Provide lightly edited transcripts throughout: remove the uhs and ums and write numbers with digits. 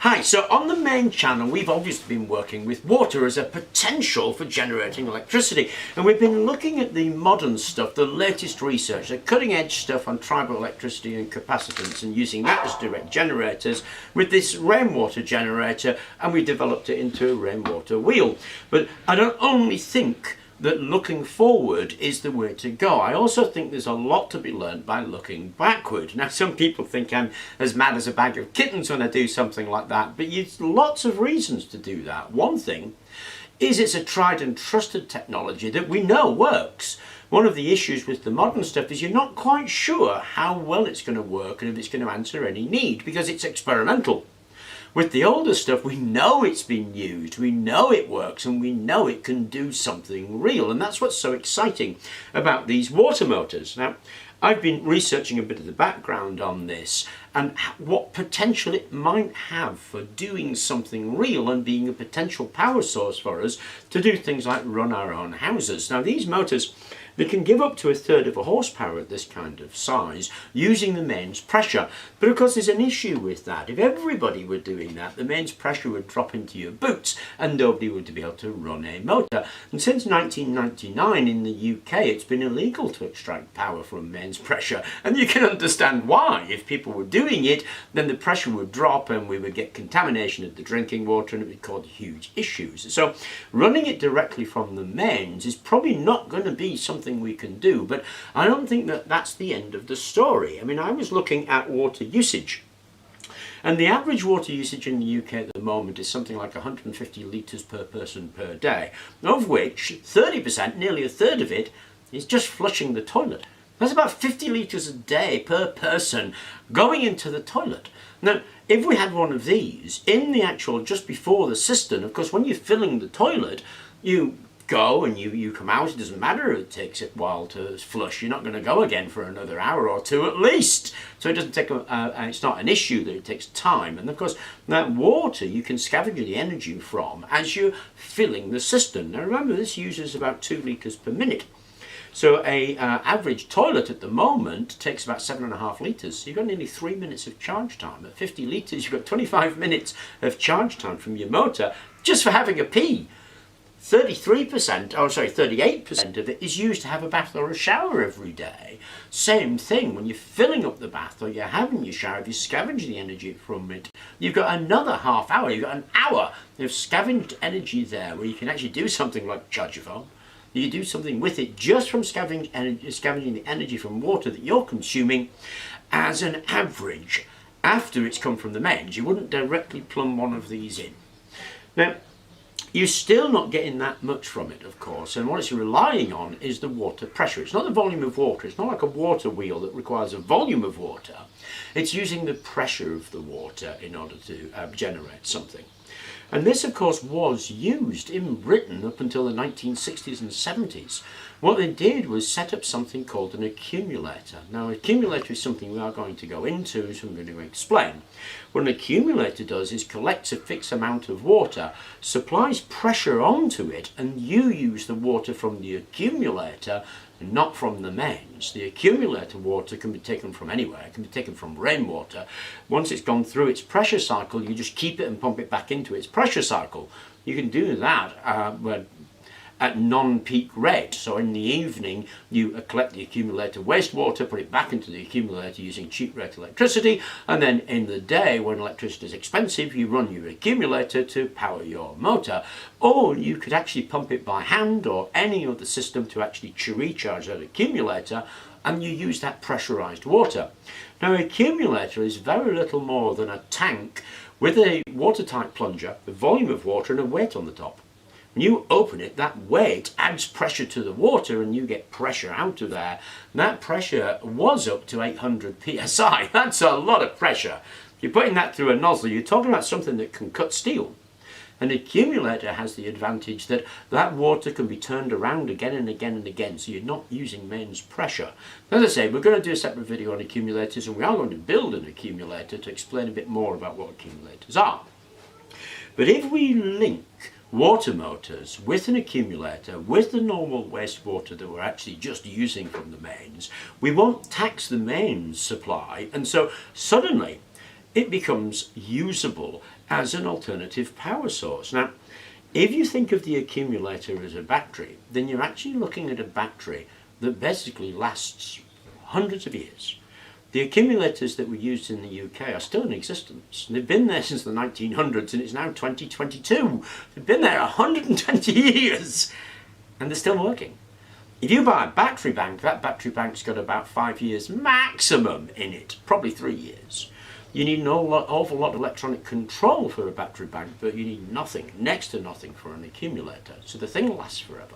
Hi, so on the main channel we've obviously been working with water as a potential for generating electricity, and we've been looking at the modern stuff, the latest research, the cutting edge stuff on tribal electricity and capacitance, and using that as direct generators with this rainwater generator, and we developed it into a rainwater wheel. But I don't only think that looking forward is the way to go. I also think there's a lot to be learned by looking backward. Now, some people think I'm as mad as a bag of kittens when I do something like that, but there's lots of reasons to do that. One thing is it's a tried and trusted technology that we know works. One of the issues with the modern stuff is you're not quite sure how well it's going to work and if it's going to answer any need because it's experimental. With the older stuff, we know it's been used, we know it works, and we know it can do something real. And that's what's so exciting about these water motors. Now, I've been researching a bit of the background on this and what potential it might have for doing something real and being a potential power source for us to do things like run our own houses. Now, these motors, they can give up to 1/3 of a horsepower at this kind of size using the mains pressure. But of course there's an issue with that. If everybody were doing that, the mains pressure would drop into your boots and nobody would be able to run a motor. And since 1999 in the UK it's been illegal to extract power from mains pressure. And you can understand why. If people were doing it, then the pressure would drop and we would get contamination of the drinking water and it would cause huge issues. So running it directly from the mains is probably not going to be something we can do, but I don't think that that's the end of the story. I mean, I was looking at water usage, and the average water usage in the UK at the moment is something like 150 litres per person per day, of which 30%, nearly 1/3 of it, is just flushing the toilet. That's about 50 litres a day per person going into the toilet. Now, if we had one of these in the actual, just before the cistern, of course, when you're filling the toilet, you go and you come out. It doesn't matter if it takes a while to flush. You're not going to go again for another hour or two at least. So it doesn't take it's not an issue that it takes time. And of course that water you can scavenge the energy from as you're filling the cistern. Now remember, this uses about 2 litres per minute. So a average toilet at the moment takes about 7.5 litres. So you've got nearly 3 minutes of charge time. At 50 litres you've got 25 minutes of charge time from your motor just for having a pee. 38% of it is used to have a bath or a shower every day. Same thing, when you're filling up the bath or you're having your shower, if you scavenge the energy from it, you've got another half hour, you've got an hour of scavenged energy there where you can actually do something like charge your phone. You do something with it just from scavenging the energy from water that you're consuming as an average after it's come from the mains. You wouldn't directly plumb one of these in. Now, you're still not getting that much from it, of course, and what it's relying on is the water pressure. It's not the volume of water. It's not like a water wheel that requires a volume of water. It's using the pressure of the water in order to generate something. And this, of course, was used in Britain up until the 1960s and 70s. What they did was set up something called an accumulator. Now, an accumulator is something we are going to go into, so I'm going to explain. What an accumulator does is collects a fixed amount of water, supplies pressure onto it, and you use the water from the accumulator, not from the mains. The accumulator water can be taken from anywhere. It can be taken from rainwater. Once it's gone through its pressure cycle, you just keep it and pump it back into its pressure cycle. You can do that at non-peak rate. So in the evening you collect the accumulator wastewater, put it back into the accumulator using cheap rate electricity, and then in the day when electricity is expensive you run your accumulator to power your motor. Or you could actually pump it by hand or any other system to actually recharge that accumulator, and you use that pressurized water. Now, an accumulator is very little more than a tank with a watertight plunger, a volume of water and a weight on the top. When you open it, that weight adds pressure to the water and you get pressure out of there. And that pressure was up to 800 psi. That's a lot of pressure. You're putting that through a nozzle. You're talking about something that can cut steel. An accumulator has the advantage that that water can be turned around again and again and again, so you're not using mains pressure. As I say, we're going to do a separate video on accumulators, and we are going to build an accumulator to explain a bit more about what accumulators are. But if we link water motors with an accumulator, with the normal wastewater that we're actually just using from the mains, we won't tax the mains supply, and so suddenly it becomes usable as an alternative power source. Now, if you think of the accumulator as a battery, then you're actually looking at a battery that basically lasts hundreds of years. The accumulators that were used in the UK are still in existence. They've been there since the 1900s and it's now 2022. They've been there 120 years and they're still working. If you buy a battery bank, that battery bank's got about 5 years maximum in it, probably 3 years. You need an awful lot of electronic control for a battery bank, but you need nothing, next to nothing for an accumulator. So the thing lasts forever.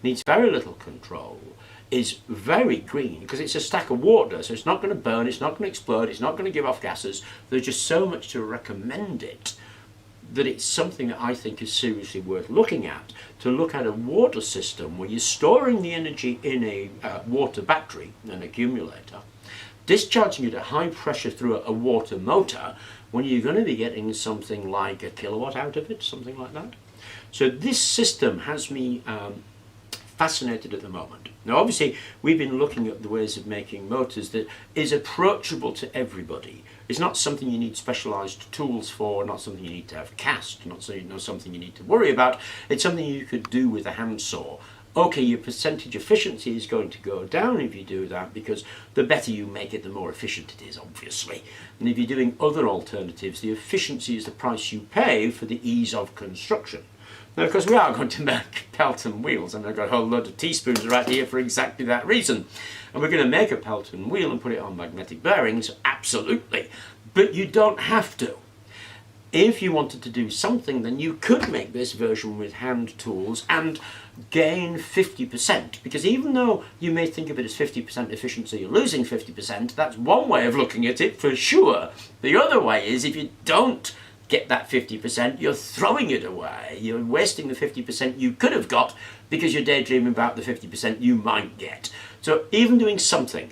Needs very little control, is very green because it's a stack of water, so it's not going to burn, it's not going to explode, it's not going to give off gases. There's just so much to recommend it that it's something that I think is seriously worth looking at. To look at a water system where you're storing the energy in a water battery, an accumulator, discharging it at high pressure through a water motor, when you're going to be getting something like a kilowatt out of it, something like that. So this system has me fascinated at the moment. Now obviously we've been looking at the ways of making motors that is approachable to everybody. It's not something you need specialised tools for, not something you need to have cast, not something you need to worry about. It's something you could do with a handsaw. Okay, your percentage efficiency is going to go down if you do that, because the better you make it, the more efficient it is, obviously. And if you're doing other alternatives, the efficiency is the price you pay for the ease of construction. Now, of course, we are going to make Pelton wheels, and I've got a whole load of teaspoons right here for exactly that reason. And we're going to make a Pelton wheel and put it on magnetic bearings, absolutely. But you don't have to. If you wanted to do something, then you could make this version with hand tools and gain 50%. Because even though you may think of it as 50% efficiency, you're losing 50%, that's one way of looking at it for sure. The other way is if you don't get that 50%, you're throwing it away. You're wasting the 50% you could have got because you're daydreaming about the 50% you might get. So even doing something,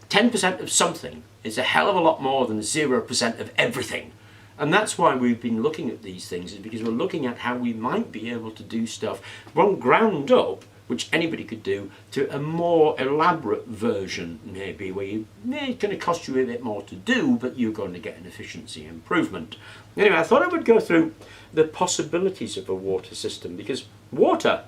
10% of something is a hell of a lot more than 0% of everything. And that's why we've been looking at these things, is because we're looking at how we might be able to do stuff from ground up, which anybody could do, to a more elaborate version maybe, where it's going to cost you a bit more to do, but you're going to get an efficiency improvement. Anyway, I thought I would go through the possibilities of a water system, because water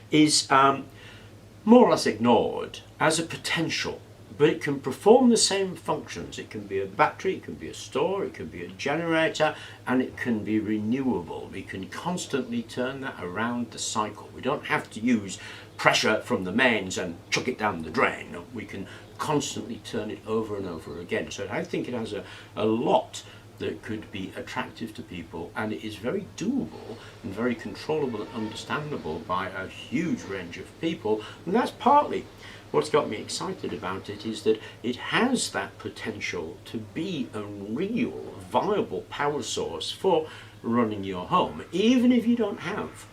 is more or less ignored as a potential. But it can perform the same functions. It can be a battery, it can be a store, it can be a generator, and it can be renewable. We can constantly turn that around the cycle. We don't have to use pressure from the mains and chuck it down the drain. We can constantly turn it over and over again. So I think it has a lot that could be attractive to people, and it is very doable and very controllable and understandable by a huge range of people. And that's partly what's got me excited about it, is that it has that potential to be a real viable power source for running your home, even if you don't have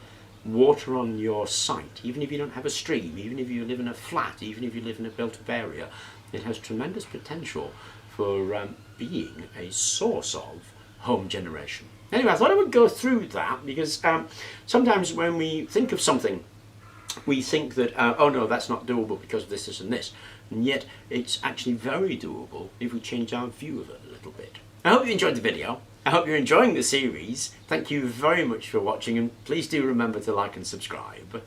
water on your site, even if you don't have a stream, even if you live in a flat, even if you live in a built-up area. It has tremendous potential for being a source of home generation. Anyway, I thought I would go through that, because sometimes when we think of something, we think that, oh no, that's not doable because of this, this and this. And yet it's actually very doable if we change our view of it a little bit. I hope you enjoyed the video. I hope you're enjoying the series. Thank you very much for watching, and please do remember to like and subscribe.